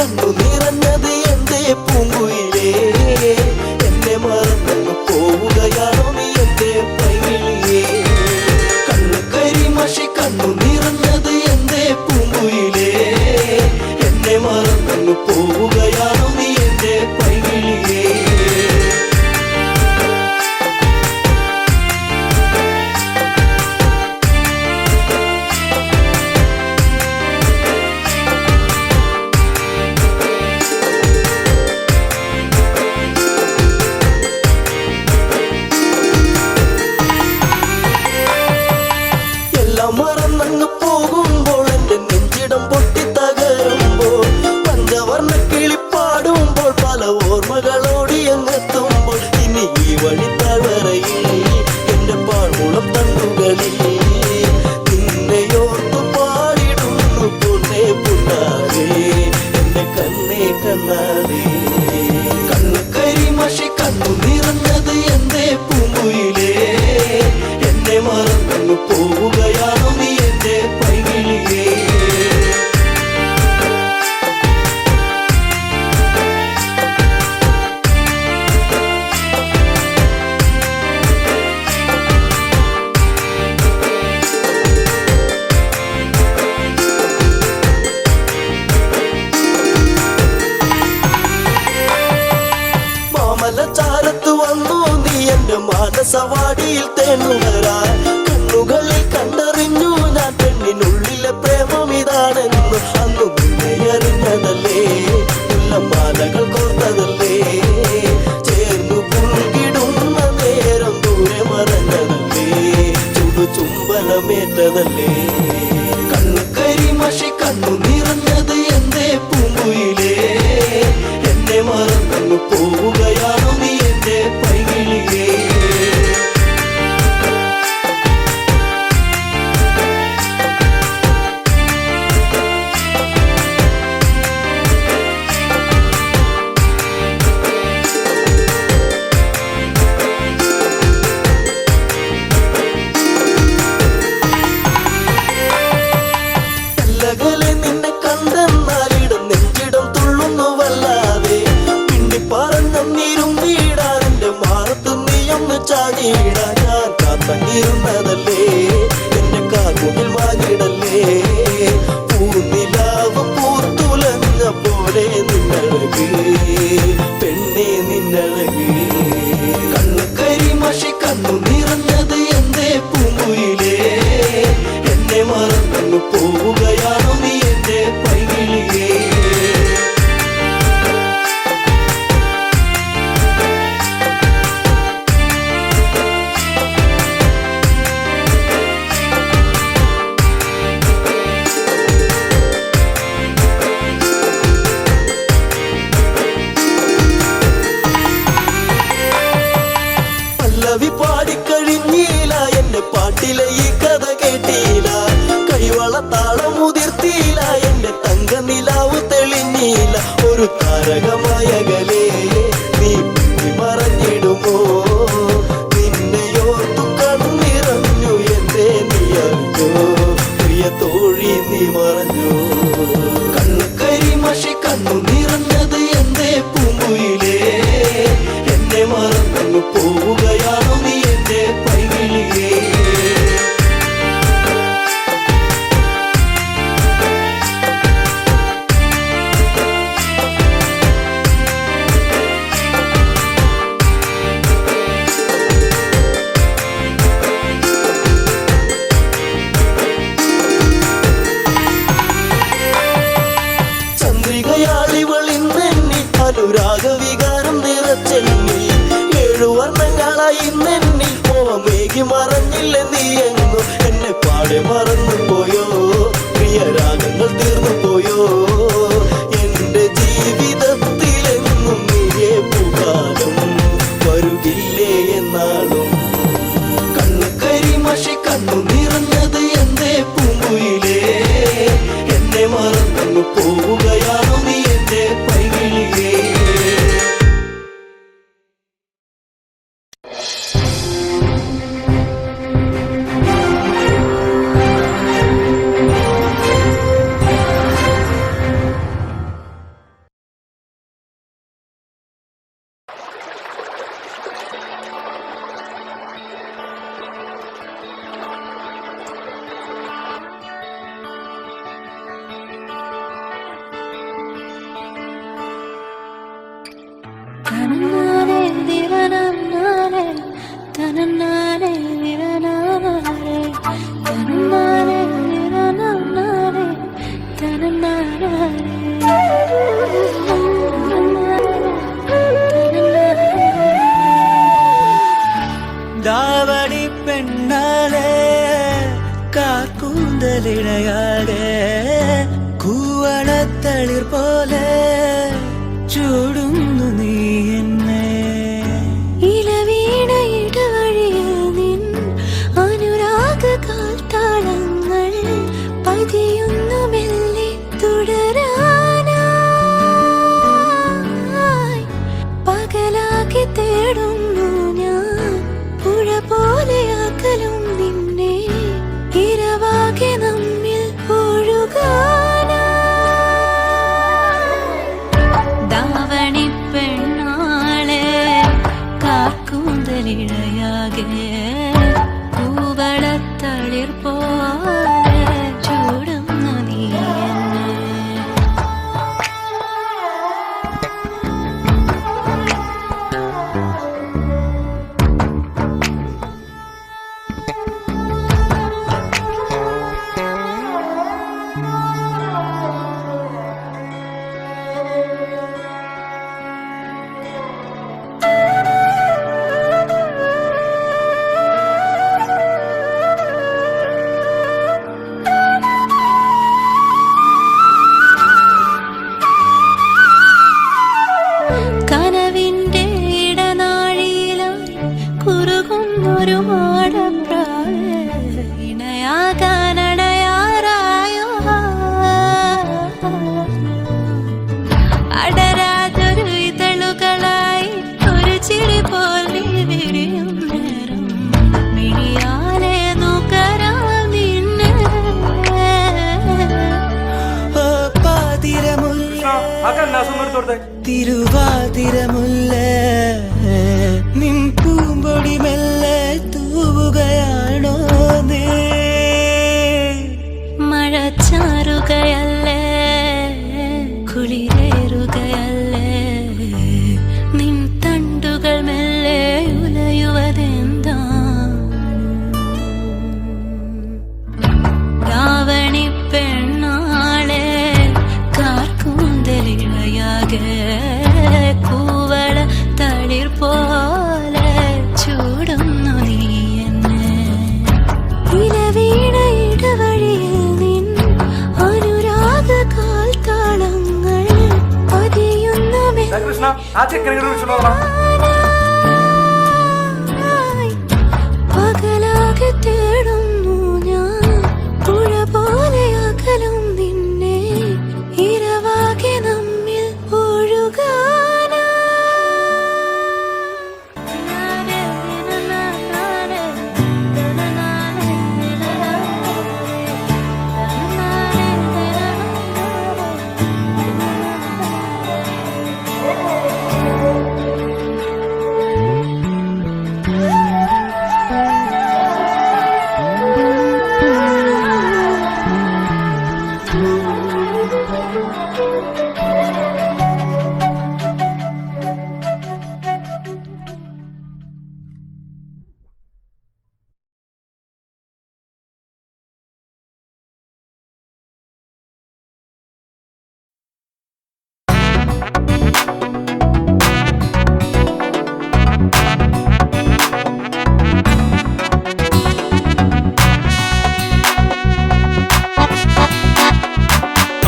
കണ്ണു നിറഞ്ഞത് എന്റെ പൂങ്കുയിലേ, എന്നെ മറന്നു പോവുകയാണോ നീ എന്റെ പൈകിളിയേ. കണ്ണു കരിമഷി കണ്ണു നിറഞ്ഞത് എന്റെ പൂങ്കുയിലേ, എന്നെ മറന്നു പോവുകയാണോ നീ എന്റെ പൈകിളിയേ. മറന്നങ്ങ് പോകുമ്പോൾ എന്റെ നെഞ്ചിടം പൊട്ടിത്തകരുമ്പോൾ, പഞ്ചവർണ്ണ കിളിപ്പാടുമ്പോൾ പല ഓർമ്മകളോടി അങ്ങെത്തുമ്പോൾ, ഇനി ഈ വഴി താഴ്വരയിൽ എന്റെ പാഴ്മുളം തണ്ടുകളിൽ നിന്നെയോർത്തു പാടിടുന്നു പൊന്നേ പുണ്ണാരേ, എന്റെ കണ്ണേ കണ്ണാരേ. കണ്ണു കരിമഷി കണ്ണു നിറഞ്ഞത് എന്റെ പൂങ്കുയിലേ, എന്നെ മറന്നു പോവുകയാണോ നീ എന്റെ പൈകിളിയേ. മാമലച്ചാരത്ത് വന്നു നീ എന്റെ മാനസവാടിയിൽ തേനുകരാൻ, കണ്ണുകളിൽ കണ്ടറിഞ്ഞു ഞാൻ പെണ്ണിനുള്ളിലെ പ്രേമം ഇതാണെന്നു. അന്നു നിന്നെ അറിഞ്ഞതല്ലേ, മുല്ലമാലകൾ കോർത്തതല്ലേ, ചേർന്നു പുൽകിടുന്ന നേരം ദൂരെ മറഞ്ഞതല്ലേ, ചുംബനമേറ്റതല്ലേ. കണ്ണു കരിമഷി കണ്ണു നിറഞ്ഞത് എന്റെ പൂങ്കുയിലേ, എന്നെ മറന്നു പോവുകയാണോ നീ എന്റെ പൈകിളിയേ. നിന്നെ കണ്ടെന്നാലിടം നെഞ്ചിടം തുള്ളുന്നു വല്ലാതെ, പിണ്ടി പറഞ്ഞിരും വീടാൻ എന്റെ മാറത്ത് നീയൊന്ന് ചാടിയിടാൻ, ഞാൻ കാത്തങ്ങിരുന്നതല്ലേ എന്റെ കാർമുകിൽ വാങ്ങിടല്ലേ. പൂനിലാവ് പൂത്തുലഞ്ഞ പോലെ നിന്നഴക് പെണ്ണേ നിന്നഴക്. കണ്ണു കരിമഷി കണ്ണു നിറഞ്ഞത് എന്റെ പൂങ്കുയിലേ, എന്നെ മറന്നു പോവുകയാണോ നീ എന്റെ പൈകിളിയേ. പല്ലവി പാടിക്കഴിഞ്ഞില്ല എന്റെ പാട്ടിലെ ഈ കഥ കേട്ടില്ല, കൈവളത്താളം മുതിർത്തിയില്ല എന്റെ തങ്ക നിലാവ് തെളിഞ്ഞില്ല. ഒരു താരകമായകലേ നീ മറഞ്ഞിടുമോ, നിന്നെയോർത്തു കണ്ണിറഞ്ഞു എന്റെ നീ അറിഞ്ഞോ, പ്രിയ തോഴി നീ മറഞ്ഞു. കണ്ണു കരിമഷി കണ്ണു നിറഞ്ഞത് എന്റെ പൂങ്കുയിലേ, എന്നെ മറന്നു പോവുകയാണോ നീ എന്റെ പൈകിളിയേ. ചന്ദ്രികയാളിവളിന്നെന്നി അനുരാഗവികാരം നിറച്ചെന്നി, 7 വർണ്ണങ്ങളായി നെന്നി മോഹമേകി മറഞ്ഞില്ല നീ എങ്ങു, എന്നെ പാടെ മറന്നു പോയോ, പ്രിയരാഗങ്ങൾ തീർന്നു പോയോ, എന്റെ ജീവിതത്തിലെങ്ങും നീയേ പൂക്കാലം വരുകില്ലേ എന്നാളും. കണ്ണു കരിമഷി കണ്ണു നിറഞ്ഞത് എന്റെ പൂങ്കുയിലേ, എന്നെ മറന്നു പോവുകയാണോ നീ എന്റെ പൈകിളിയേ. ദാവണി പെണ്ണാളെ കാക്കൂന്തലിഴയാകെ കൂവളത്തളിർ പോലെ ചൂടുന്നു നീ എന്നെ ഇലവീണയുടെ വഴിയിൽ നിൻ അനുരാഗ കാൽത്താളങ്ങൾ പതിയുന്നു മെല്ലെ തുടരാനായി പകലാക്കി തേടുന്നു ഞാൻ പുഴ പോലെ അകലും നിന്നെ ഇരവാകെ നമ്മിൽ ദാവണി പെണ്ണാളെ കാക്കൂന്തലിഴയാകെ കൂവളത്തളിർ പോലെ ചൂടുന്നു നീ എന്നെ കനവിന്റെ ഇടനാഴിയിലായി കുറുകുന്നൊരു മാടപ്രാവ് ഇണയാകാനടയാറായോ അടരാതൊരു ഇതളുകളായി ഒരു ചിരി പോലെ വിരിയും നേരം മിഴിയാലെ നുകരാം നിന്നെ പാതിരമുല്ല തിരുവാതിരമുല്ല നിൻ പൂമ്പൊടി മെല്ലെ തൂവുകയാണോ നീ മഴച്ചാറുകയല്ലേ കുളിരേറുകയല്ലേ നിൻ തണ്ടുകൾ മെല്ലെ ഉലയുവതെന്താ രാവണി പെണ്ണാളെ കാർക്കൂന്തലിഴയാകെ കൂവള തളിർ പോലെ ചൂടുന്നു നീ എന്നെ ഇലവീണയുടെ വഴിയിൽ നിൻ അനുരാഗ കാൽത്താളങ്ങൾ പതിയുന്ന പകലാകെ തേടുന്നു ഞാൻ പുഴ പോലെ അകലും നിന്നെ ഇരവാകെ നമ്മിൽ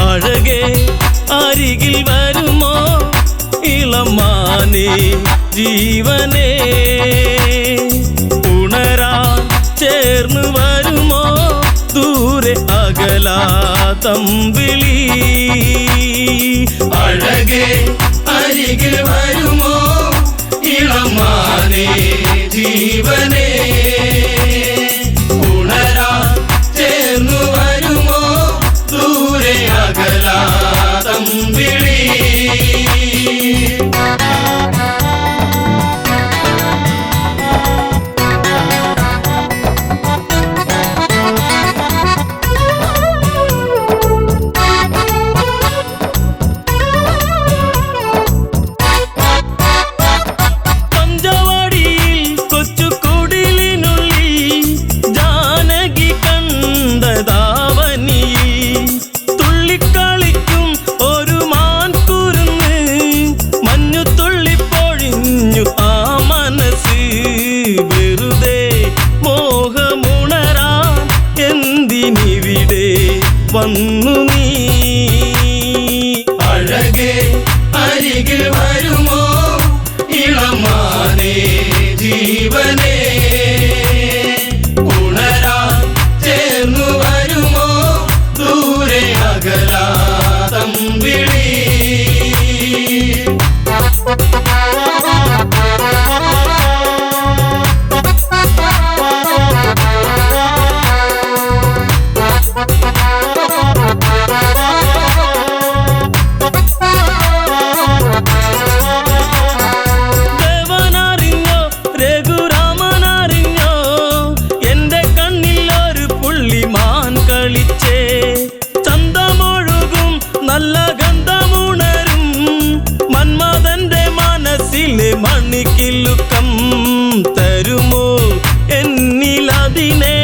അഴകേ അരികിൽ വരുമോ ഇളമാനേ ജീവനേ ഉണരാൻ ചേർന്ന് വരുമോ ദൂരെ അകലാതമ്പിളി അഴകേ അരികിൽ വരുമോ ഇളമാനേ ജീവനേ ഉണരാൻ ചേർന്ന് വരുമോ ദൂരെ അകലാതമ്പിളി വന്നു നീ. അഴകേ അരികിൽ വരുമോ ഇളമാനേ ജീവനേ, ഉണരാൻ ചേർന്നു വരുമോ ദൂരെ അകലാതമ്പിളി. ദേവനറിഞ്ഞോ രഘുരാമനറിഞ്ഞോ എന്റെ കണ്ണിൽ ഒരു പുള്ളിമാൻ കളിച്ചേ. ചന്തമൊഴുകും നല്ല ഗന്ധമുണരും മന്മഥന്റെ മനസ്സിലെ മണിക്കിലുക്കം തരുമോ എന്നിലതിനെ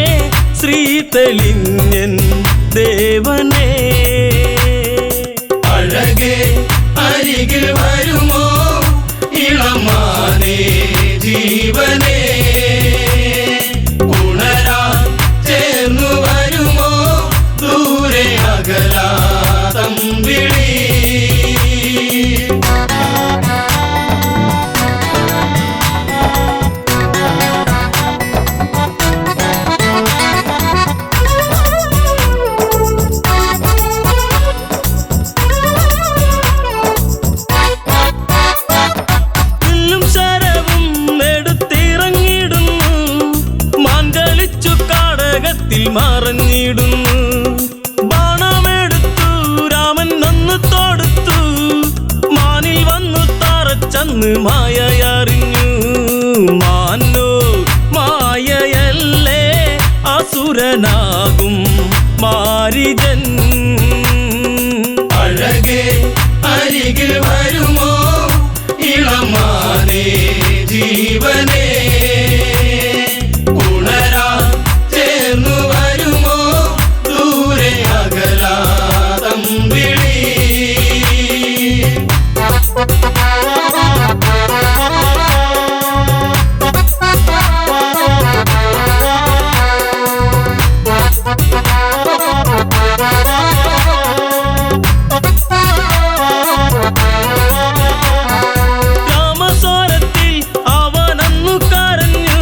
ശ്രീ തെളിഞ്ഞൻ ദേവനേ. അഴകേ അരികിൽ വരുമോ ഇളമാനേ ജീവനേ, ഉണരാൻ ചേർന്നു വരുമോ ദൂരെ അകലാതമ്പിളി. മറഞ്ഞിടുന്നു ബാണമെടുത്തു രാമൻ നന്ന് തൊടുത്തു, മാനിൽ വന്നു തറച്ചന്ന് മായയറിഞ്ഞു. മാനോ മായയല്ലേ അസുരനാകും മാരിജൻ. അഴകേ അരികിൽ വരുമോ ഇളമാനേ ജീവനേ, ഉണരാൻ ചേർന്നു വരുമോ ദൂരെ അകലാതമ്പിളി. രാമസ്വരത്തിൽ അവനന്നു കരഞ്ഞു,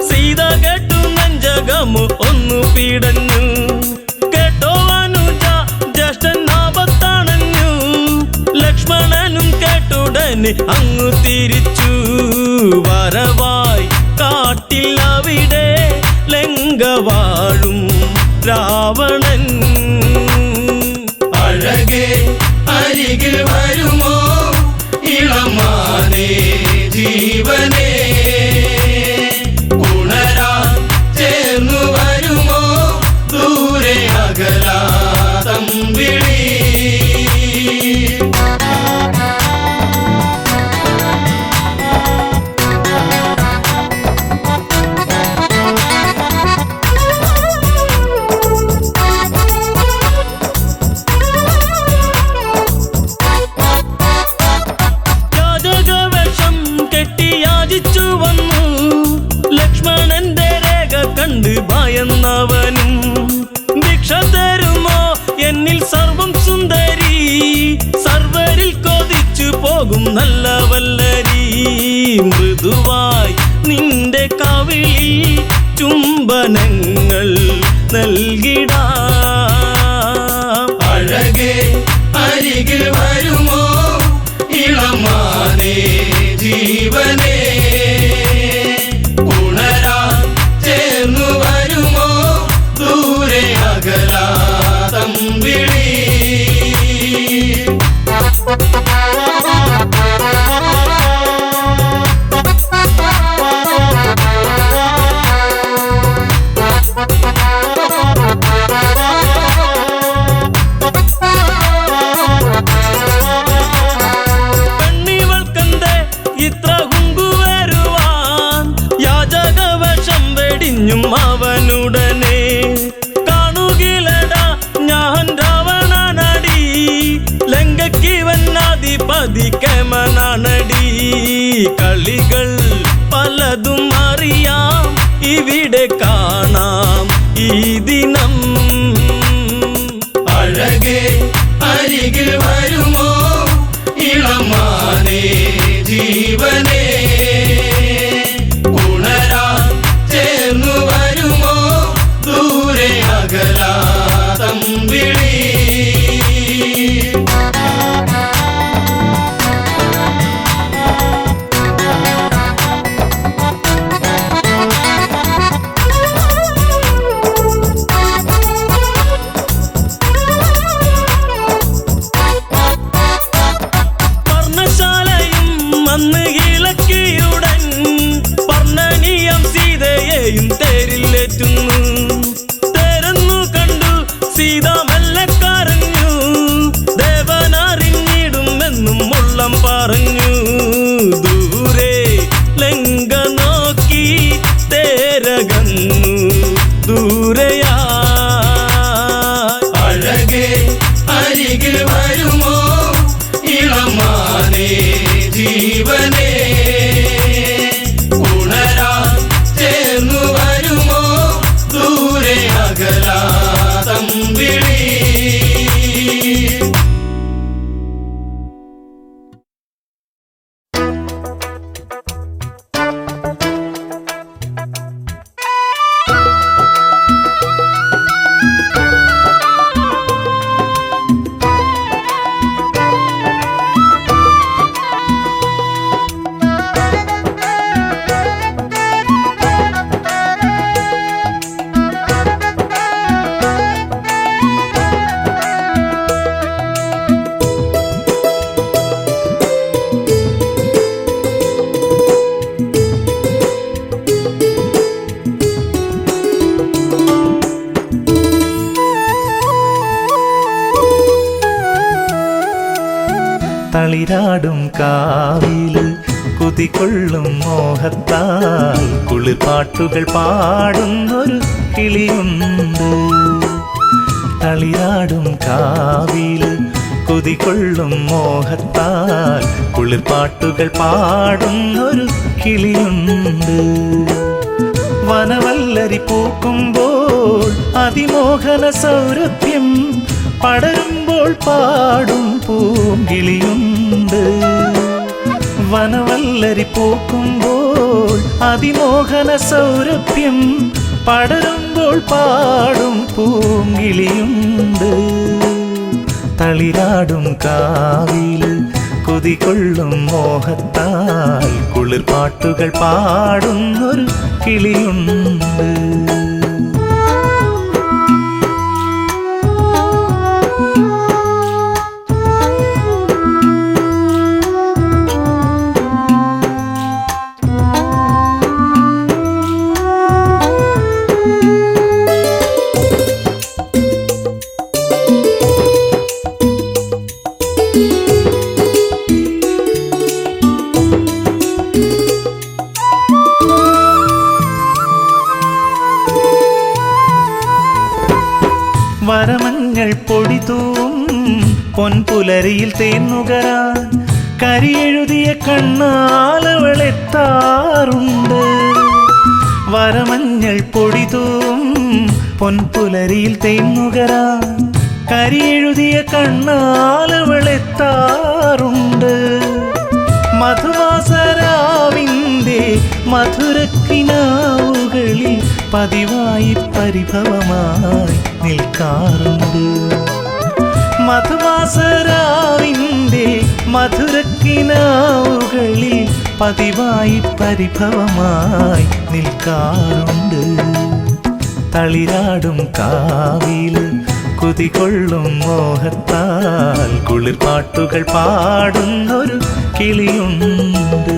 സീത കേട്ടു നെഞ്ചകമു ഒന്നു പീടഞ്ഞു. കേട്ടോ അനുജ ജ്യേഷ്ഠൻ ആപത്തണഞ്ഞു, ലക്ഷ്മണനും കേട്ടുടനെ അങ്ങു തിരിച്ചു. വരവായി കാട്ടിൽ അവിടെ ലങ്ക വാഴും രാവണൻ. അഴകേ അരികിൽ വരുമോ ഇളമാനേ ജീവനേ, ഉണരാൻ ചേർന്നു വരുമോ ദൂരെ അകലാതമ്പിളി. യാചകവേഷം കെട്ടി യാചിച്ചു വന്നു, ലക്ഷ്മണന്റെ രേഖ കണ്ട് ഭയന്നവനും. ഭിക്ഷ തരുമോ എന്നിൽ സർവം സുന്ദരി, സർവരിൽ കൊതിച്ചു പോകും നല്ല വല്ലരി. മൃദുവായി നിന്റെ കവിളിൽ ചുംബനങ്ങൾ നൽകിടാം. അഴകേ അരികിൽ വരുമോ ഇളമാനേ ജീവനേ, ഉണരാൻ ചേർന്നു വരുമോ ദൂരെ അകലാതമ്പിളി. പെണ്ണിവൾക്കെന്തേ ഇത്ര കുങ്കുവരുവാൻ, യാചകവേഷം വെടിഞ്ഞും അവനുടനെ. കാണുകിലടാ ഞാൻ രാവണനടി, ലങ്കയ്ക്കിവനാധിപതി കേമനാണടി. കളികൾ പലതും അറിയാം ഇവിടെ കാണാം ഈ ദിനം. സീത മെല്ലെ കരഞ്ഞു, ദേവനറിഞ്ഞിടുമെന്നും ഉള്ളം പറഞ്ഞു. ദൂരെ ലങ്ക നോക്കി തേരകന്നു ദൂരയാ. അഴകേ അരികിൽ വരുമോ ഇളമാനേ ജീവനേ, ഉണരാൻ ചേർന്നു വരുമോ ദൂരെ അകലാ തമ്പിളി. തളിരാടും കാവില് കുതികൊള്ളും മോഹത്താൽ കുളിർപ്പാട്ടുകൾ പാടുന്നൊരു കിളിയുണ്ട്. തളിരാടും കാവില് കുതികൊള്ളും മോഹത്താൽ കുളിർപ്പാട്ടുകൾ പാടുന്നൊരു കിളിയുണ്ട്. വനവല്ലരി പൂക്കുമ്പോൾ അതിമോഹന സൗരഭ്യം പടരുമ്പോൾ പാടും പൂങ്കിളിയുണ്ട്. വനവല്ലരി പൂക്കുമ്പോൾ അതിമോഹന സൗരഭ്യം പടരുമ്പോൾ പാടും പൂങ്കിളിയുണ്ട്. തളിരാടും കാവില് കൊതികൊള്ളും മോഹത്താൽ കുളിർപ്പാട്ടുകൾ പാടുന്നൊരു കിളിയുണ്ട്. വരമഞ്ഞൾ പൊടിതൂം പൊൻപുലരിയിൽ തേന്നുകരാൻ കരിയെഴുതിയ കണ്ണാലവളെത്താറുണ്ട്. വരമഞ്ഞൾ പൊടിതൂം പൊൻപുലരിയിൽ തേന്നുകരാൻ കരിയെഴുതിയ കണ്ണാലവളെത്താറുണ്ട്. മധുവാസരാവിൻ്റെ മധുരക്കിനാവുകളിൽ പതിവായി പരിഭവമായി നിൽക്കാറുണ്ട്. മധുവാസരാവിൻ്റെ മധുരക്കിനാവുകളിൽ പതിവായി പരിഭവമായി നിൽക്കാറുണ്ട്. തളിരാടും കാവില് കുതികൊള്ളും മോഹത്താൽ കുളിർപ്പാട്ടുകൾ പാടുന്നൊരു കിളിയുണ്ട്.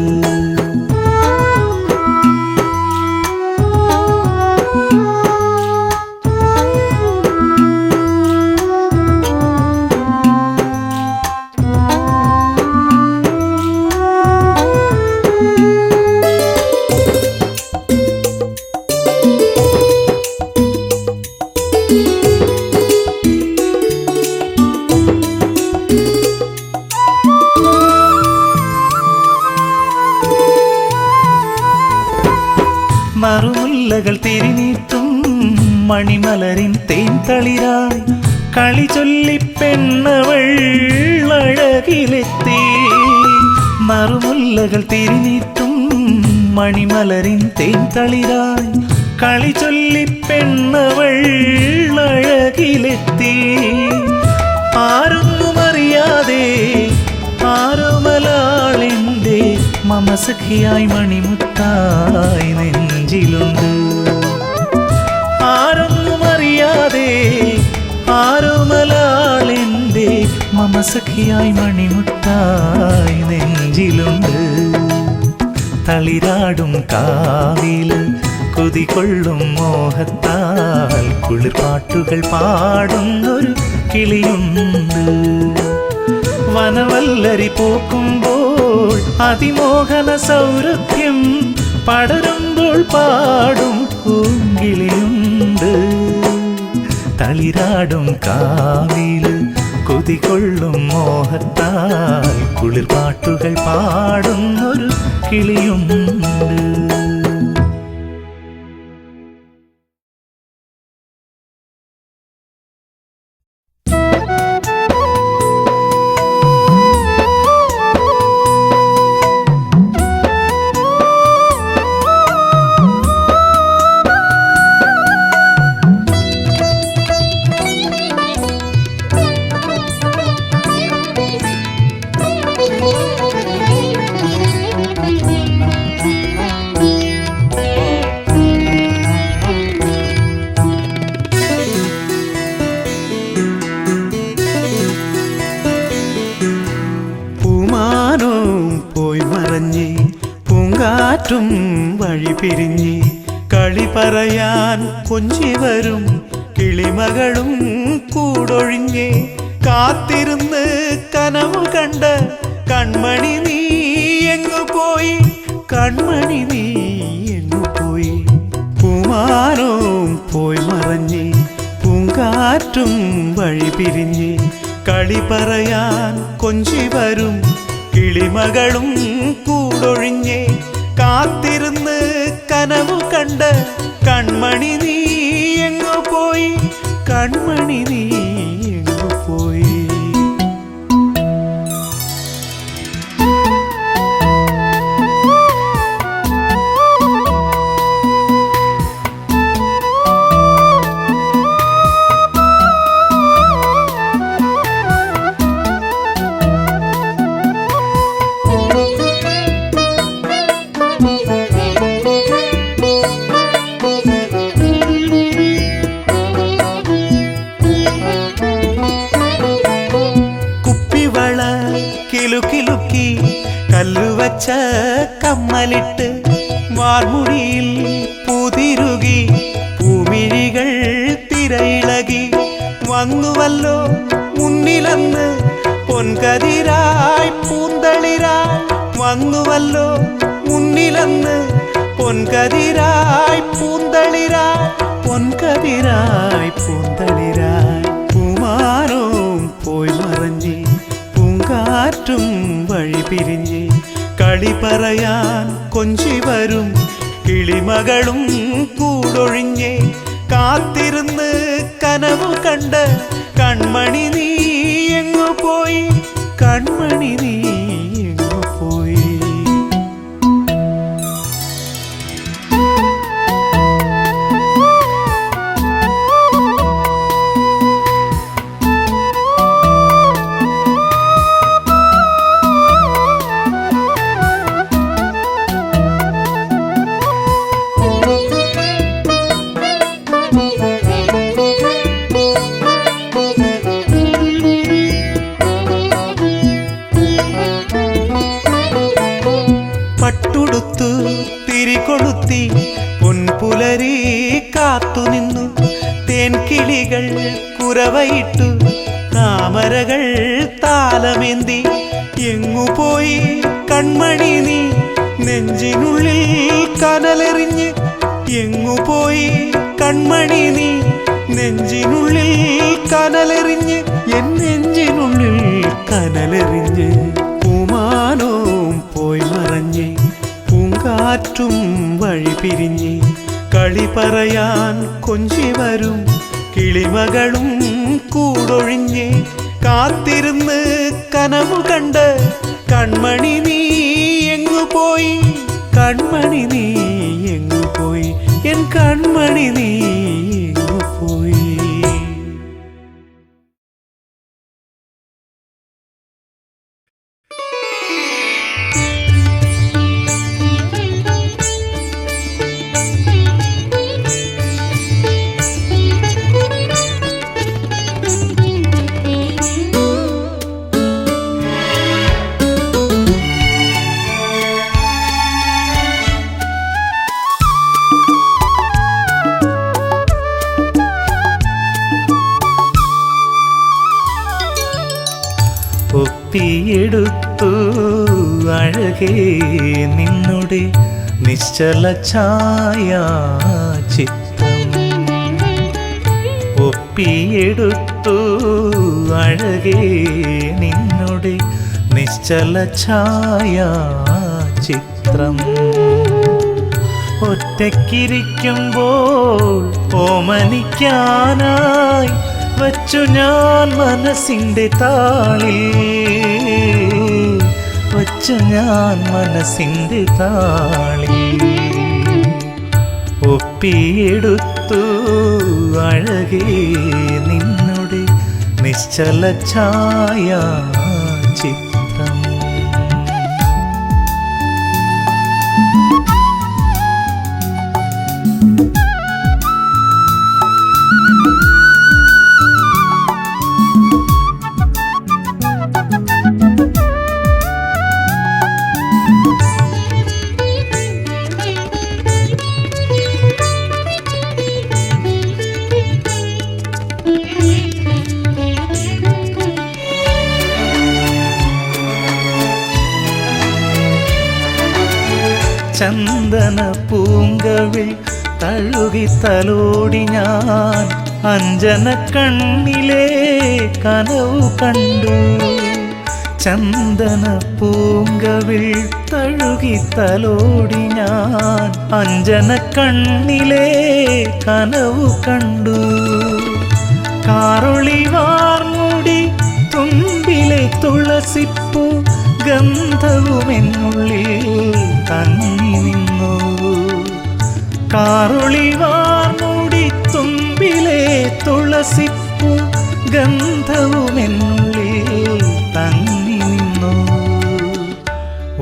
മറുമുല്ലകൾ തിരിനീട്ടും മണിമലരിൻ തേൻതളിരായി കളി ചൊല്ലി പെണ്ണവൾ അഴകിലെത്തി. മറുമുല്ലകൾ തിരിനീട്ടും മണിമലരിൻ തേൻതളിരായി കളി ചൊല്ലി പെണ്ണവൾ അഴകിലെത്തി. ആരൊന്നും അറിയാതെ ആരോമലാളെന്റെ മമസഖിയായി മണിമുത്തായി നെഞ്ചിലുണ്ട്. ആരൊന്നും അറിയാതെ ആരോമലാളെന്റെ മമസഖിയായി മണിമുത്തായി നെഞ്ചിലുണ്ട്. തളിരാടും കാവില് കൊതികൊള്ളും മോഹത്താൽ കുളിർപ്പാട്ടുകൾ പാടുന്നൊരു കിളിയുണ്ട്. വനവല്ലരി പൂക്കുമ്പോൾ അതിമോഹന സൗരഭ്യം പടരുമ്പോൾ പാടും പൂങ്കിളിയുണ്ട്. തളിരാടും കാവില് കൊതികൊള്ളും മോഹത്താൽ കുളിർപ്പാട്ടുകൾ പാടുന്നൊരു കിളിയുണ്ട്. പൂങ്കാറ്റും വഴി പിരിഞ്ഞ് കളി പറയാൻ കൊഞ്ചി വരും കിളിമകളും കൂടൊഴിഞ്ഞ് കാത്തിരുന്ന് കനവ് കണ്ട കൺമണി നീ എങ്ങു പോയി, കൺമണി നീ എങ്ങു പോയി. പൂമാനവും പോയി മറഞ്ഞ് പൂങ്കാറ്റും വഴി പിരിഞ്ഞ് കളി പറയാൻ കൊഞ്ചി വരും കിളിമകളും കൂടൊഴിഞ്ഞ് കാത്തിരുന്ന് കനവു കണ്ട കൺമണി നീ എങ്ങു പോയി, കൺമണി നീ എങ്ങു പോയി. കിലുക്കി കല്ലുവച്ച കമ്മലിട്ട് വാർമുടിയിൽ പൂതിരുകി പൂമിഴികൾ തിരയിളകി വന്നുവല്ലോ മുന്നിലന്ന് പൊൻകതിരായി പൂന്തളിരായി വന്നുവല്ലോ മുന്നിലന്ന് പൊൻകതിരായി പൂന്തളിരായി പൊൻകതിരായി പൂന്തളിരായി. പൂമാനവും പോയി മറഞ്ഞ് കാറ്റും വഴി പിരിഞ്ഞ് കളി പറയാൻ കൊഞ്ചി വരും കിളിമകളും കൂടൊഴിഞ്ഞ് കാത്തിരുന്ന് കനവു കണ്ട കൺമണി നീ എങ്ങു പോയി, കൺമണി നീ എങ്ങു പോയി. പട്ടുടുത്തു തിരികൊളുത്തി പൊൻപുലരി കാത്തുനിന്നു തേൻകിളികൾ കുരവയിട്ടു താമരകൾ താലമേന്തി എങ്ങുപോയി കൺമണി നീ നെഞ്ചിനുള്ളിൽ കനലെറിഞ്ഞ് എങ്ങുപോയി കൺമണി നീ നെഞ്ചിനുള്ളിൽ കനലെറിഞ്ഞ് എൻ നെഞ്ചിനുള്ളിൽ കനലെറിഞ്ഞ്. പൂമാനവും പോയി മറഞ്ഞ് പൂങ്കാറ്റും വഴി പിരിഞ്ഞ് കളി പറയാൻ കൊഞ്ചി വരും കിളിമകളും കൂടൊഴിഞ്ഞ് കാത്തിരുന്ന് കനവു കണ്ട കൺമണി നീ എങ്ങു പോയി, കൺമണി നീ എങ്ങു പോയി, എൻ കൺമണി നീ എങ്ങു പോയി. ഒപ്പിയെടുത്തു അഴകേ നിന്നുടെ നിശ്ചല ഛായാചിത്രം. ഒപ്പിയെടുത്തു അഴകേ നിന്നുടെ നിശ്ചല ഛായാചിത്രം. ഒറ്റയ്ക്കിരിക്കുമ്പോൾ ഓമനിക്കാനായി വച്ചു ഞാൻ മനസ്സിൻ്റെ താളിൽ, വച്ചു ഞാൻ മനസ്സിൻ്റെ താളിൽ. ഒപ്പിയെടുത്തു അഴകേ നിന്നുടെ നിശ്ചല ഛായാചിത്രം. ചന്ദന പൂങ്കവിൽ തഴുകി തലോടി ഞാൻ അഞ്ജന കണ്ണിലെ കനവു കണ്ടു. ചന്ദന പൂങ്കവിൽ തഴുകി തലോടി ഞാൻ അഞ്ജന കണ്ണിലെ കനവു കണ്ടു. കാറൊളിവാർമുടി തുമ്പിലെ തുളസിപ്പൂ ഗന്ധവുമെന്നുള്ളിൽ തങ്ങി നിന്നു. കാറൊളിവാർമുടി തുമ്പിലെ തുളസിപ്പൂ ഗന്ധവുമെന്നുള്ളിൽ തങ്ങി നിന്നു.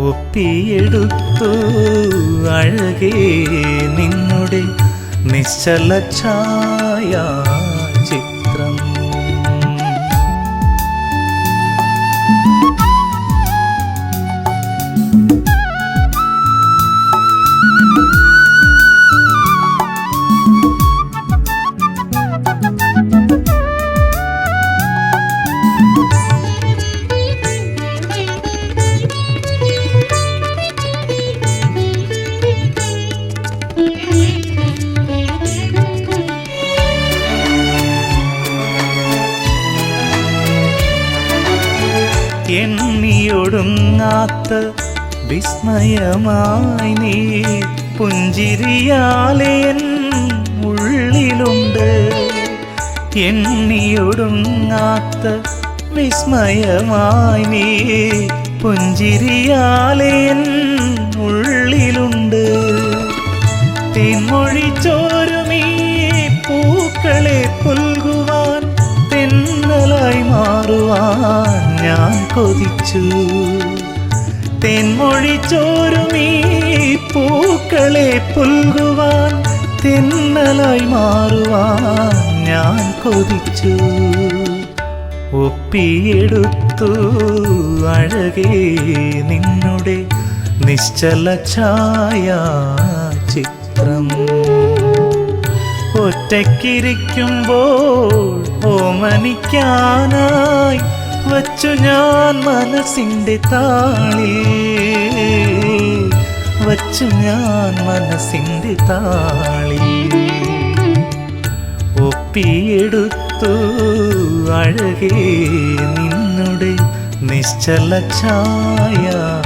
ഒപ്പിയെടുത്തു അഴകേ നിന്നുടെ നിശ്ചല ഛായാചിത്രം. എണ്ണിയൊടുങ്ങാത്ത വിസ്മയമായി നീ പുഞ്ചിരിയാലെ എൻ ഉള്ളിലുണ്ട്. എണ്ണിയൊടുങ്ങാത്ത വിസ്മയമായി നീ പുഞ്ചിരിയാലെ എൻ ഉള്ളിലുണ്ട്. തേൻമൊഴി ചോരുമീ പൂക്കളെ പുൽകുവാൻ തെന്നലായി മാറുവാൻ ഞാൻ കൊതിച്ചു. തെന്മൊഴി ചോരുമീ പൂക്കളെ പുൽകുവാൻ തെന്നലായി മാറുവാൻ ഞാൻ കൊതിച്ചു. ഒപ്പിയെടുത്തു അഴകേ നിന്നുടെ നിശ്ചല ഛായാചിത്രം. ഒറ്റയ്ക്കിരിക്കുമ്പോൾ ഓമനിക്കാനായി വച്ചു ഞാൻ മനസ്സിൻ്റെ താളിൽ, വച്ചു ഞാൻ മനസ്സിൻ്റെ താളിൽ. ഒപ്പിയെടുത്തു അഴകേ നിന്നുടെ നിശ്ചല ഛായാചിത്രം.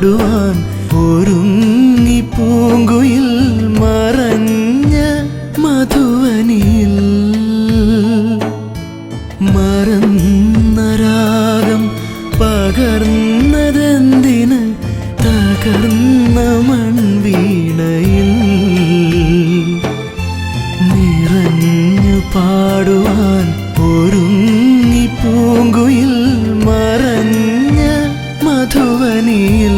പാടുവാൻ ഒരുങ്ങി പൂങ്കുയിൽ മറഞ്ഞ മധുവനിയിൽ മറന്ന രാഗം പകർന്നതെന്തിന് തകർന്ന മൺവീണയിൽ നിറഞ്ഞു പാടുവാൻ ഒരുങ്ങി പൂങ്കുയിൽ മറഞ്ഞ മധുവനിയിൽ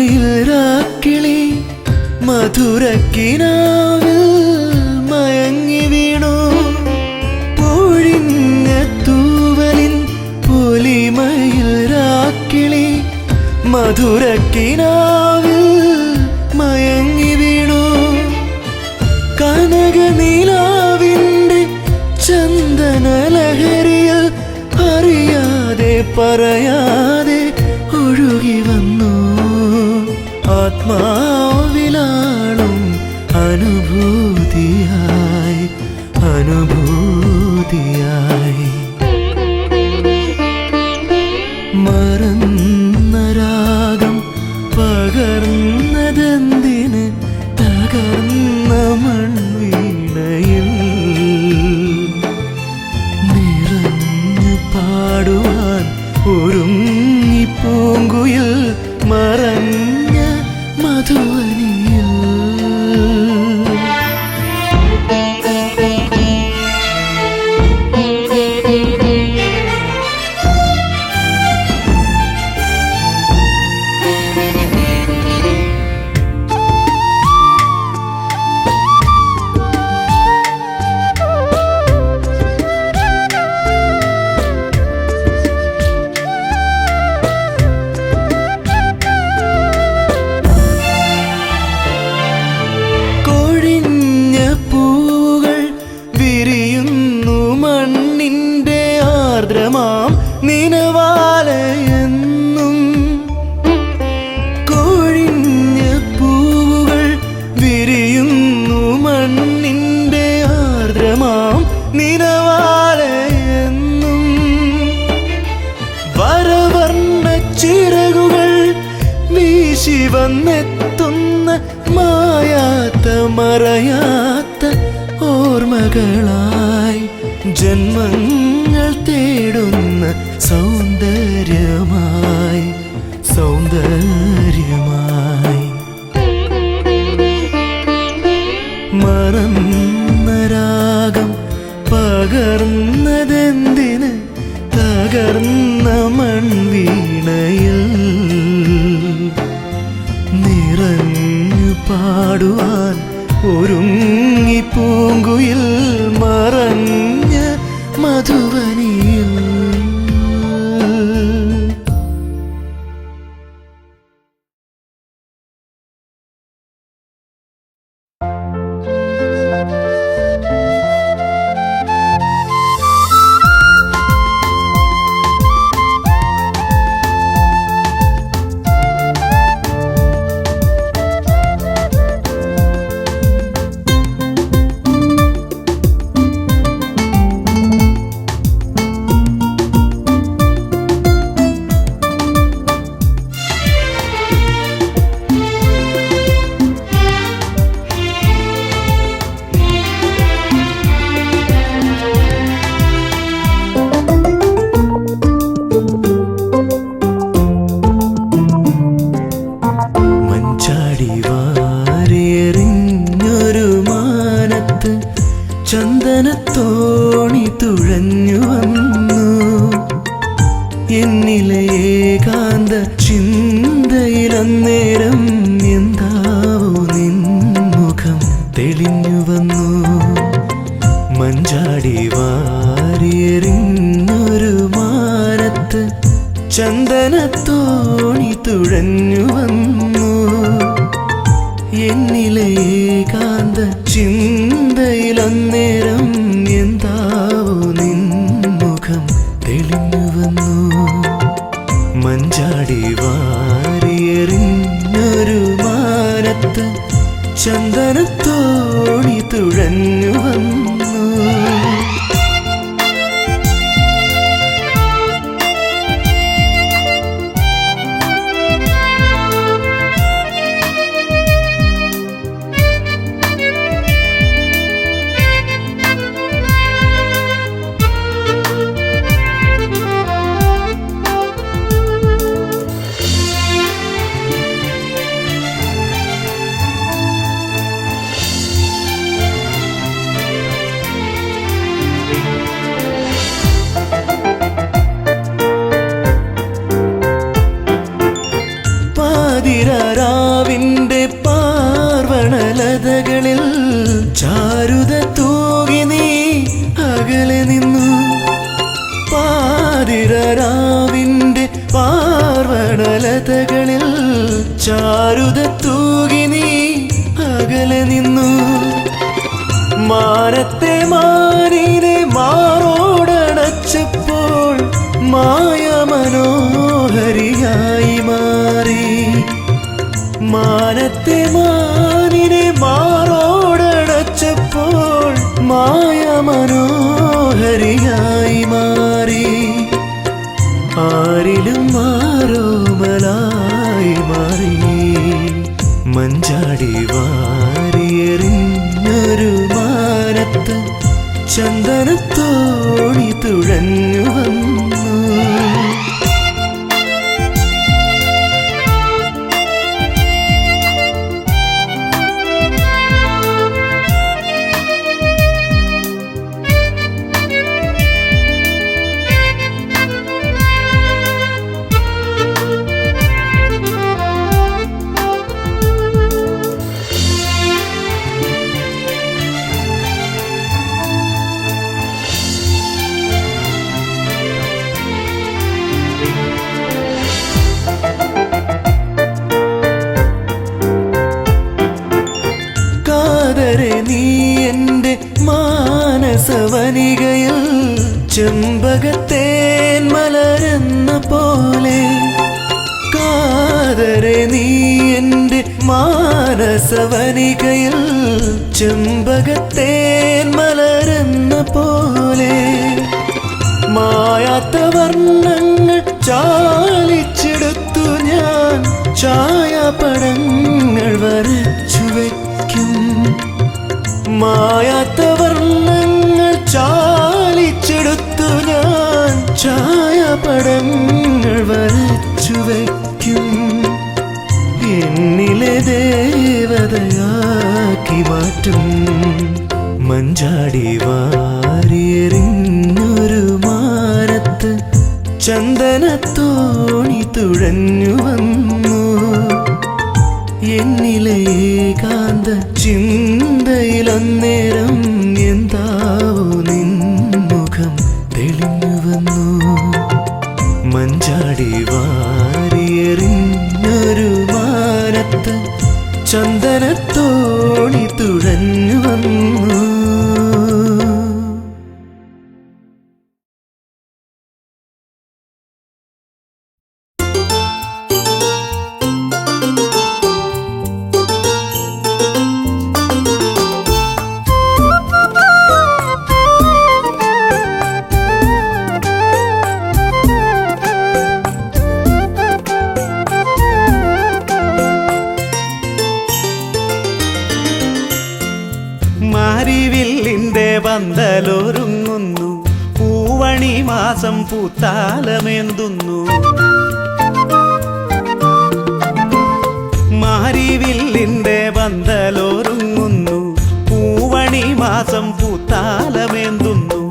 മയിൽരാക്കിളി മധുരക്കിനാവിൽ മയങ്ങി വീണു പൊഴിഞ്ഞ തൂവലിൻ പൊലിമയിൽരാക്കിളി മധുരക്കിനാവിൽ മയങ്ങി വീണു കനകനീലാവിൻ്റെ ചന്ദനലഹരിയിൽ അറിയാതെ പറയാതെ ഒഴുകി വന്നു ആത്മാവിലാളും അനുഭൂതിയായി അനുഭൂതിയായി മറന്ന രാഗം പകർന്നതെന്തിന് തകർന്ന മൺവീണയിൽ നിറഞ്ഞു പാടുവാൻ ഒരുങ്ങി പൂങ്കുയിൽ മറഞ്ഞ മധുവനിയിൽ നിനവാലയെന്നും കൊഴിഞ്ഞ പൂവുകൾ വിരിയുന്നു മണ്ണിൻ്റെ ആർദ്രമാം നിനവാലയെന്നും വരവർണ്ണ ചിറകുകൾ വീശി വന്നെത്തുന്ന മായാത്ത മറയാത്ത ഓർമ്മകളായി ജന്മങ്ങൾ തേടുന്ന സൗന്ദര്യമായി സൗന്ദര്യമായി മറന്ന രാഗം പകർന്നതെന്തിന് തകർന്ന മൺവീണയിൽ നിറഞ്ഞു പാടുവാൻ ഒരുങ്ങി പൂങ്കുയിൽ മറഞ്ഞ മധുവനിയിൽ ചന്ദനത്തോണി തുഴഞ്ഞു വന്നു എന്നിലെ ഏകാന്ത ചിന്തയിലന്നേരം എന്താവോ നിൻമുഖം തെളിഞ്ഞു വന്നു മഞ്ചാടി വാരിയെറിഞ്ഞൊരു മാനത്ത് ചന്ദനത്തോണി തുഴഞ്ഞു വന്നു. എന്നിലെ ഏകാന്ത ചിന്തയിലന്നേരം എന്താവോ നിൻമുഖം തെളിഞ്ഞു വന്നു. മഞ്ചാടി വാരിയെറിഞ്ഞൊരു മാനത്ത് ചന്ദനത്തോണി തുഴഞ്ഞു വന്നു. പാതിരാവിന്റെ പാർവണലതകളിൽ ചാരുത തൂകി നീ അകലെ നിന്നു. പാതിരാവിന്റെ പാർവണലതകളിൽ ചാരുത തൂകി നീ അകലെ നിന്നു. മാനത്തെ മാനിനെ മാറോടണച്ചപ്പോൾ മായ മനോഹരിയായി മാറി. മാനത്തെ മാനിനെ മാറോടണച്ചപ്പോൾ മായ മനോഹരിയായി മാറി. ആരിലും മാറോമലായി മാറി. മഞ്ചാടി വാരിയെറിഞ്ഞൊരു മാനത്ത് ചന്ദനത്തോണി തുഴഞ്ഞു വന്നു. നീ എൻ്റെ മാനസവനികയിൽ ചെമ്പകത്തേൻ മലരെന്ന പോലെ. കാതരെ നീ എൻ്റെ മാനസവനികയിൽ ചെമ്പകത്തേൻ മലരെന്ന പോലെ. മായാത്ത വർണ്ണങ്ങൾ ചാലിച്ചെടുത്തു ഞാൻ ഛായാപടങ്ങൾ വരച്ചു വയ്ക്കും. മായാത്ത വർണ്ണങ്ങൾ ചാലിച്ചെടുത്തു ഞാൻ ഛായാപടങ്ങൾ വരച്ചു വയ്ക്കും. എന്നിലെ ദേവതയാക്കി മാറ്റും. മഞ്ചാടി വാരിയെറിഞ്ഞൊരു മാനത്ത് ചന്ദനത്തോണി തുഴഞ്ഞു വന്നു. എന്നിലെ ഏകാന്ത ചിന്തയിലന്നേരം എന്താവോ നിൻമുഖം തെളിഞ്ഞു വന്നു. മഞ്ചാടി വാരിയെറിഞ്ഞൊരു മാനത്ത് ചന്ദനത്തോണി തുഴഞ്ഞു വന്നു. മാരിവില്ലിന്റെ പന്തലൊരുങ്ങുന്നു. പൂവണി മാസം പൂത്താലമേന്തുന്നു. മാരിവില്ലിന്റെ പന്തലൊരുങ്ങുന്നു. പൂവണി മാസം പൂത്താലമേന്തുന്നു.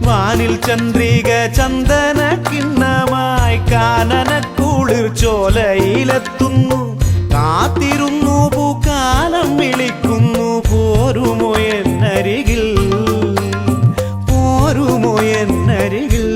വാനിൽ ചന്ദ്രിക ചന്ദന കിണ്ണമായി കാനനക്കുളിർ ചോലയിലെത്തുന്നു. കാത്തിരുന്നു പൂക്കാലം വിളിക്കുന്നു. പോരുമോ എന്നരികിൽ, പോരുമോ എന്നരികിൽ.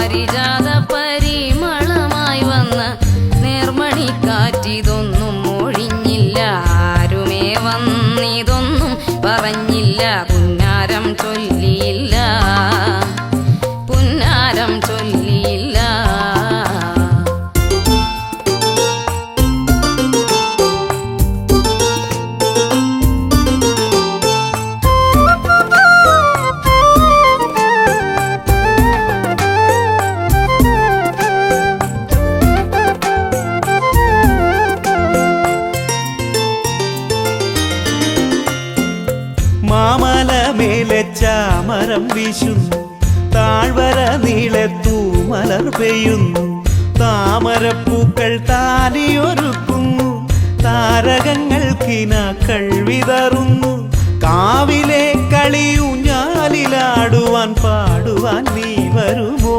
പാരിജാത പരിമളമായി വന്ന നേർമണിക്കാറ്റിതൊന്നും ഒഴിഞ്ഞില്ല. ആരുമേ വന്നിതൊന്നും പറഞ്ഞില്ല. പുന്നാരം ചൊല്ലിയില്ല, പുന്നാരം ചൊല്ലിയില്ല. മാമലമേലെ ചാമരം വീശുന്നു, താഴ്വര നീളെ തൂമലർ പെയ്യുന്നു. താമരപ്പൂക്കൾ താലിയൊരുക്കുന്നു, താരകങ്ങൾ കിനാക്കൾ വിതറുന്നു. കാവിലെ കളിയൂഞ്ഞാലിലാടുവാൻ പാടുവാൻ നീ വരുമോ,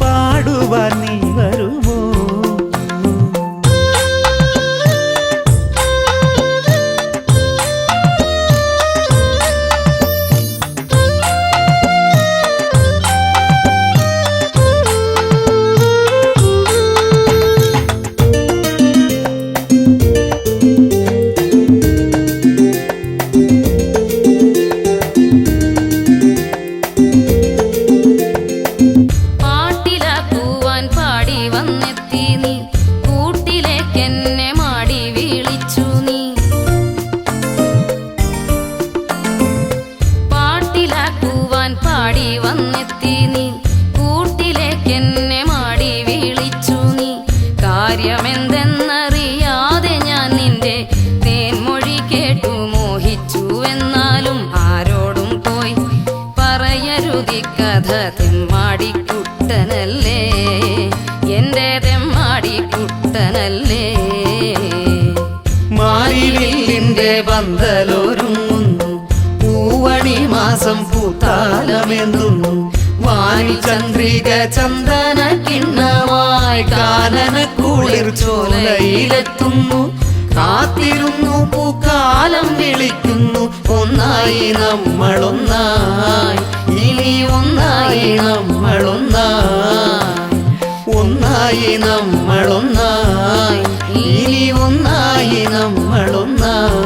പാടുവാൻ നീ വരുമോ? പാട്ടിലാക്കുവാൻ പാടി വന്നെത്തി നീ, കൂട്ടിലേക്കെന്നെ മാടി വിളിച്ചു നീ. പാട്ടിലാക്കുവാൻ പാടി വന്നെത്തി നീ, കൂട്ടിലേക്കെന്നെ മാടി വിളിച്ചു നീ. കാര്യമെന്തെന്നറിയാതെ ഞാൻ നിന്റെ തേൻമൊഴി കേട്ടു മോഹിച്ചു. എന്നാലും ആരോടും പോയി പറയരുതി കഥ. തെമ്മാടിക്കുട്ടനല്ലേ, എന്റെ തെമ്മാടിക്കുട്ടനല്ലേ. മാരിവില്ലിന്റെ പന്തലൊരുങ്ങുന്നു, പൂവണി മാസം പൂത്താലമെന്തുന്നു. വാനിൽ ചന്ദ്രിക ചന്ദന കിണ്ണമായി കാനന കുളിർ ചോലയിലെത്തുന്നു. കാത്തിരുന്നു പൂക്കാലം വിളിക്കുന്നു, ഒന്നായി നമ്മളൊന്നായി, ഇനി ഒന്നായി നമ്മളൊന്നായി, ഒന്നായി നമ്മളൊന്നായി, ഇനി ഒന്നായി നമ്മളൊന്നായി.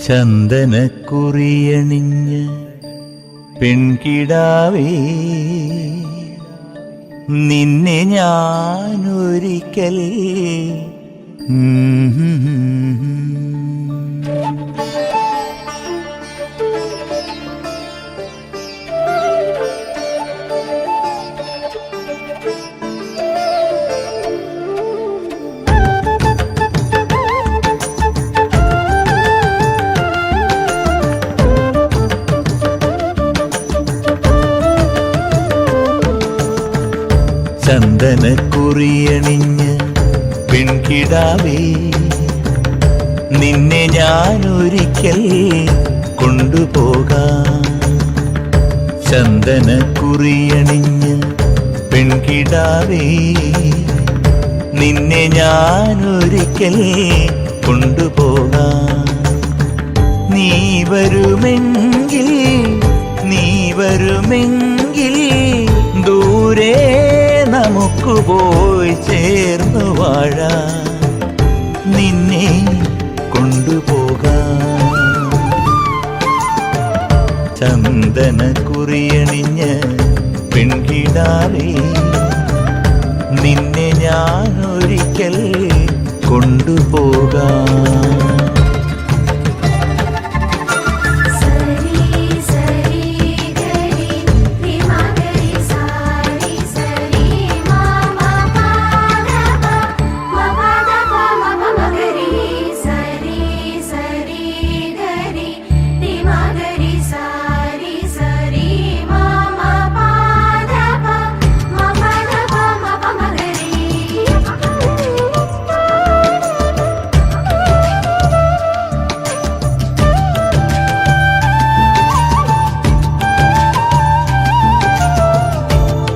ചന്ദനക്കുറിയണിഞ്ഞ പെൺകിടാവേ നിന്നെ ഞാനൊരിക്കൽ ചന്ദനക്കുറിയണിഞ്ഞ പെൺകിടാവേ നിന്നെ ഞാനൊരിക്കൽ കൊണ്ടുപോകാം. ചന്ദനക്കുറിയണിഞ്ഞ പെൺകിടാവേ നിന്നെ ഞാനൊരിക്കൽ കൊണ്ടുപോകാം. നീ വരുമെങ്കിൽ ദൂരെ നമുക്ക് പോയി ചേർന്നു വാഴാം. നിന്നെ കൊണ്ടുപോകാം. ചന്ദനക്കുറിയണിഞ്ഞ പെൺകിടാവേ നിന്നെ ഞാനൊരിക്കൽ കൊണ്ടുപോകാം.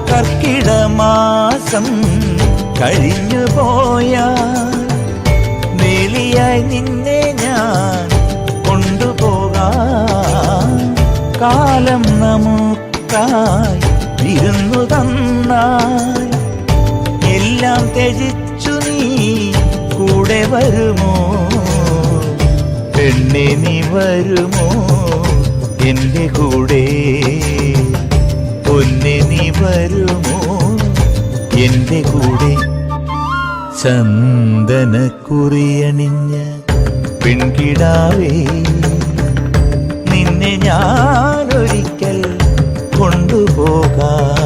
കർക്കിടമാസം കഴിഞ്ഞു പോയാൽ വേലിയായി നിന്നെ ഞാൻ കൊണ്ടുപോകാം. കാലം നമുക്കായി വിരുന്നു തന്നാൽ എല്ലാം ത്യജിച്ചു നീ കൂടെ വരുമോ? പെണ്ണെ നീ വരുമോ എൻ്റെ കൂടെ? പൊന്നെ നീ വരുമോ എൻ്റെ കൂടെ? ചന്ദനക്കുറിയണിഞ്ഞ പെൺകിടാവേ നിന്നെ ഞാനൊരിക്കൽ കൊണ്ടുപോകാം.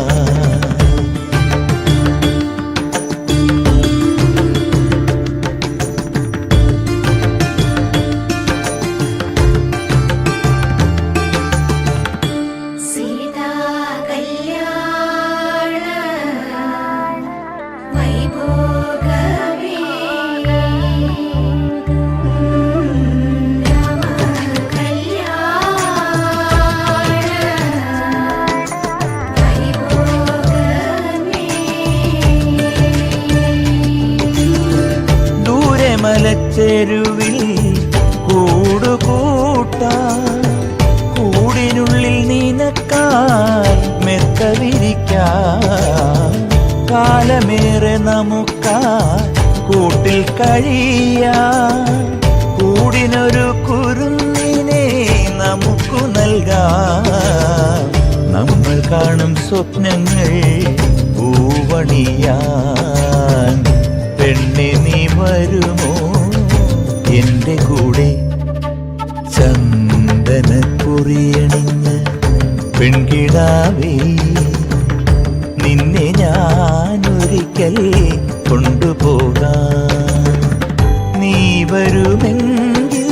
മലച്ചെരുവിൽ കൂടുകൂട്ടാൻ കൂടിനുള്ളിൽ നിനക്കായി മെത്ത വിരിക്കാം. കാലമേറെ നമുക്കായി കൂട്ടിൽ കഴിയാം. കൂടിനൊരു കുരുന്നിനെ നമുക്കു നൽകാം. നമ്മൾ കാണും സ്വപ്നങ്ങൾ പൂവണിയാൻ പെണ്ണെ നീ വരുമോ എൻ്റെ കൂടെ? ചന്ദനക്കുറിയണിഞ്ഞ പെൺകിടാവേ നിന്നെ ഞാനൊരിക്കൽ കൊണ്ടുപോകാം. നീ വരുമെങ്കിൽ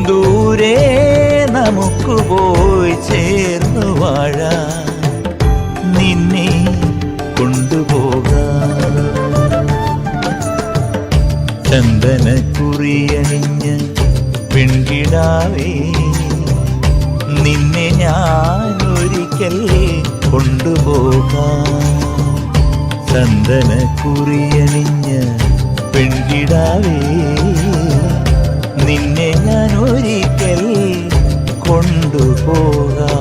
ദൂരെ നമുക്ക് പോയി ചേർന്നു വാഴാം. നിന്നെ കൊണ്ടുപോകാം. ചന്ദനക്കുറിയണിഞ്ഞ പെൺകിടാവേ നിന്നെ ഞാനൊരിക്കൽ കൊണ്ടുപോകാം. ചന്ദനക്കുറിയണിഞ്ഞ പെൺകിടാവേ നിന്നെ ഞാനൊരിക്കൽ കൊണ്ടുപോകാം.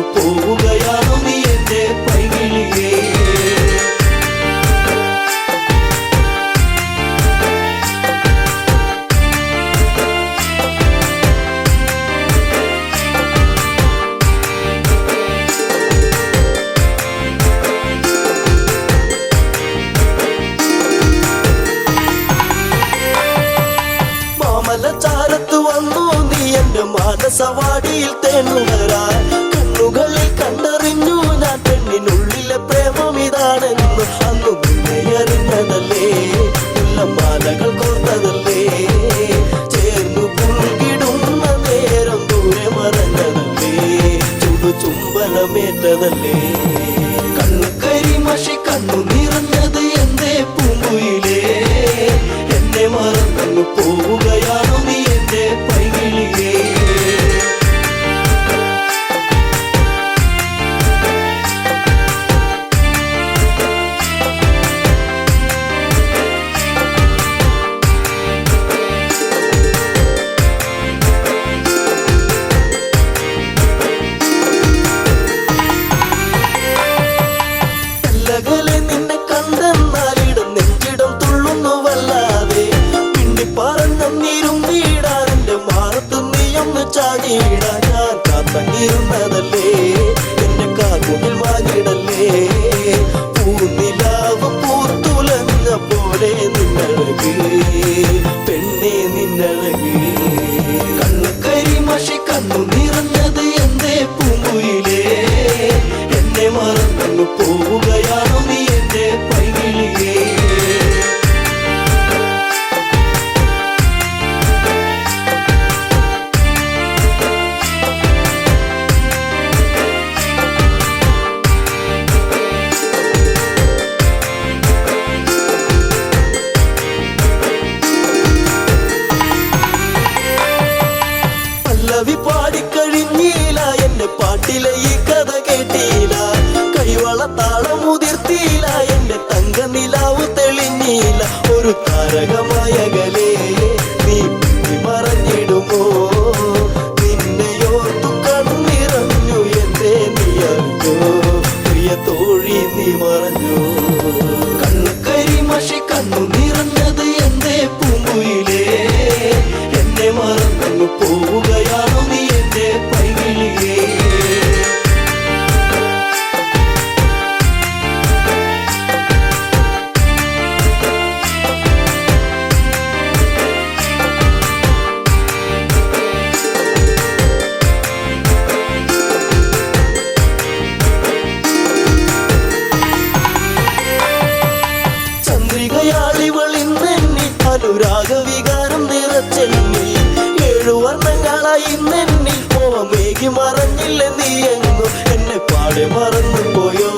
മറന്നങ്ങ് പോവുകയാണോ നീ എന്റെ പൈകിളിയേ? മാമലച്ചാരത്ത് വന്നു നീ എന്റെ മാനസവാടിയിൽ തേനുകരാൻ. കണ്ണുകളിൽ കണ്ടറിഞ്ഞു ഞാൻ പെണ്ണിനുള്ളിലെ പ്രേമം ഇതാണെന്ന്. അന്നു നിന്നെ അറിഞ്ഞതല്ലേ, മാലകൾ കോർത്തതല്ലേ, ചേർന്നു പുൽകിടുന്ന നേരം ദൂരെ മറഞ്ഞതല്ലേ, ചുംബനമേറ്റതല്ലേ. കണ്ണുകരി മഷി കണ്ണു നിറഞ്ഞത് എന്തേ പൂങ്കുയിലേ? എന്നെ മറന്നു പോവുകയാണോ നീ എന്റെ പൈകിളിയേ? അകലെ നിന്നെ കണ്ടെന്നാലിടം നെഞ്ചിടം തുള്ളുന്നു വല്ലാതെ. പിണ്ടി പറഞ്ഞിരും വീടാൻ എന്റെ മാറത്ത് നീയൊന്ന് ചാടിയിടാൻ. ഞാൻ കാത്തങ്ങിരുന്നതല്ലേ, എന്റെ കാർമുകിൽ വാങ്ങിടല്ലേ. പൂനിലാവ് പൂത്തുലഞ്ഞ പോലെ നിന്നഴക് പെണ്ണെ നിന്നഴക്. കണ്ണുകരി മഷി കണ്ണു നിറഞ്ഞത് എന്തേ പൂങ്കുയിലേ? എന്നെ മറന്നു പോവുകയാണോ നീ എന്റെ പൈകിളിയേ? പല്ലവി പാടിക്കഴിഞ്ഞില്ല, എന്റെ പാട്ടിലെ ഈ കഥ കേട്ടില്ല. കൈവള താളം മുതിർത്തിയില്ല, എന്റെ തങ്ക നിലാവ് തെളിഞ്ഞില്ല. ഒരു താരകമായകലേ നീ മറഞ്ഞിടുമോ? നിന്നെയോർത്തു കണ്ണിറഞ്ഞു എന്തേ നീ അറിഞ്ഞോ? പ്രിയ തോഴി നീ മറഞ്ഞു. കണ്ണുകരി മഷി കണ്ണു നിറഞ്ഞത് എന്തേ പൂങ്കുയിലേ? എന്നെ മറന്നു പോവുകയാണോ നീ എന്റെ പൈകിളിയേ? ചന്ദ്രികയാളിവളിന്നെന്നി അനുരാഗവികാരം നിറച്ചെന്നി. 7 വർണ്ണങ്ങളായി ഇന്നെന്നി മോഹമേകി മറഞ്ഞില്ല നീ എങ്ങു. എന്നെ പാടെ മറന്നു പോയോ,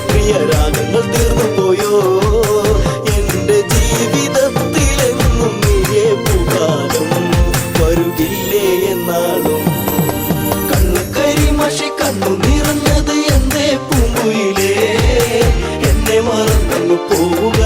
പ്രിയരാഗങ്ങൾ തീർന്നു പോയോ? എന്റെ ജീവിതത്തിലെങ്ങും നീയേ പൂക്കാലം വരുകില്ലേ എന്നാളും. കണ്ണുകരി മഷി കണ്ണു നിറഞ്ഞത് എന്തേ പൂങ്കുയിലേ? എന്നെ മറന്നു പോവുക